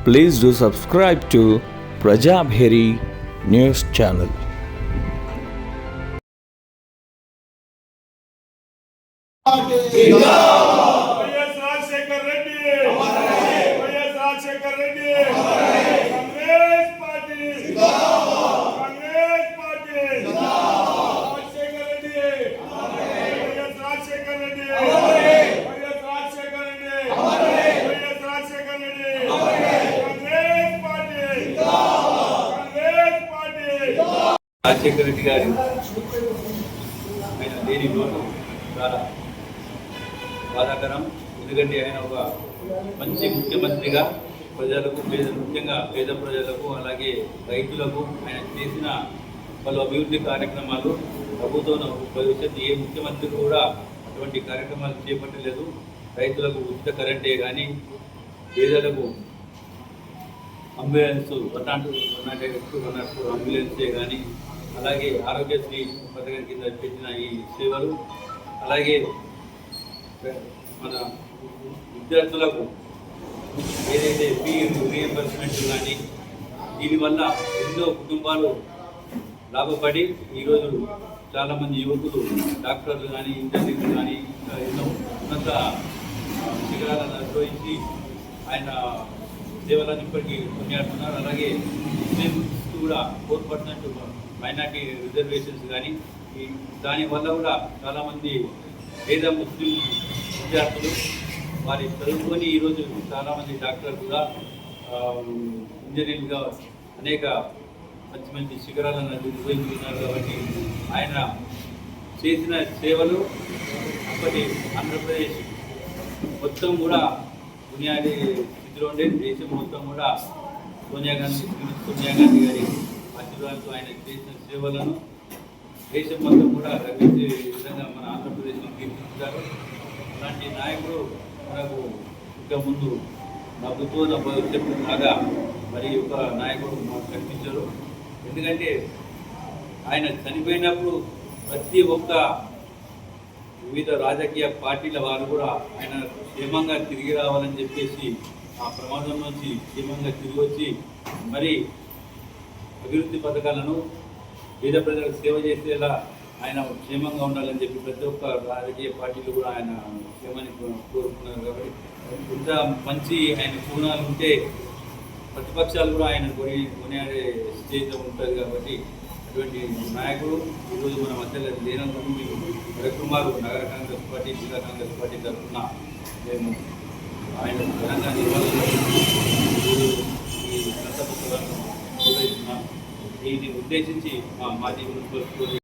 Please do subscribe to Prajabheri News Channel. Rajasekhara Reddy గారి ఆయన లేని లోటు చాలా బాధాకరం. ఎందుకంటే ఆయన ఒక మంచి ముఖ్యమంత్రిగా ప్రజలకు ముఖ్యంగా పేద ప్రజలకు అలాగే రైతులకు ఆయన చేసిన పలు అభివృద్ధి కార్యక్రమాలు ప్రభుత్వం భవిష్యత్తు ఏ ముఖ్యమంత్రి కూడా అటువంటి కార్యక్రమాలు చేపట్టలేదు. రైతులకు ఉచిత కరెంటే కానీ, పేదలకు అంబులెన్స్ 112 అంబులెన్సే కానీ, అలాగే ఆరోగ్యశ్రీ పథకం కింద పెట్టిన ఈ సేవలు, అలాగే మన విద్యార్థులకు ఏదైతే ఫీ రీఎంబర్స్మెంట్ కానీ, దీనివల్ల ఎన్నో కుటుంబాలు లాభపడి ఈరోజు చాలామంది యువకులు డాక్టర్లు కానీ, ఇంజనీర్లు కానీ ఎన్నో ఉన్నత శిఖరాలను అధిరోహించి ఆయన సేవలను ఇప్పటికీ కొనియాడుతున్నారు. అలాగే ముస్లిమ్స్ కూడా 4% మైనార్టీ రిజర్వేషన్స్ కానీ, దానివల్ల కూడా చాలామంది పేద ముస్లిం విద్యార్థులు వారి చదువుకొని ఈరోజు చాలామంది డాక్టర్ కూడా ఇంజనీర్లుగా అనేక మంచి మంచి శిఖరాలను నిర్వహిస్తున్నారు. కాబట్టి ఆయన చేసిన సేవలు అప్పటి ఆంధ్రప్రదేశ్ మొత్తం కూడా బునియాదీ స్థితిలో ఉండే దేశం మొత్తం కూడా సోనియా గాంధీ గారి ఆశీర్వాదంతో ఆయన చేసిన సేవలను దేశం మొత్తం కూడా రక్షించే విధంగా మన ఆంధ్రప్రదేశ్లో కీర్తించారు. అలాంటి నాయకుడు మనకు ఇంకా ముందు ప్రభుత్వ భవిష్యత్తు లాగా మరి ఒక నాయకుడు మాకు కనిపించారు. ఎందుకంటే ఆయన చనిపోయినప్పుడు ప్రతి ఒక్క వివిధ రాజకీయ పార్టీల వారు కూడా ఆయన క్షేమంగా తిరిగి రావాలని చెప్పేసి ఆ ప్రమాదం నుంచి క్షేమంగా తిరిగి వచ్చి మరి అభివృద్ధి పథకాలను పేద ప్రజలకు సేవ చేసేలా ఆయన క్షేమంగా ఉండాలని చెప్పి ప్రతి ఒక్క రాజకీయ పార్టీలు కూడా ఆయన క్షేమాన్ని కోరుకున్నారు. కాబట్టి ఇంత మంచి ఆయన గుణాలు ఉంటే ప్రతిపక్షాలు కూడా ఆయన కొనియాడే స్టేజ్లో ఉంటుంది. కాబట్టి అటువంటి నాయకుడు ఈరోజు మన మధ్యలో లేనందుకు మేము రవికుమార్ నగర కాంగ్రెస్ పార్టీ, జిల్లా కాంగ్రెస్ పార్టీ తరఫున మేము ఆయన ఘనంగా ఈ సంత పుస్తకాలను నిర్వహిస్తున్నాం. దీన్ని ఉద్దేశించి మా మాజీ మున్సిపల్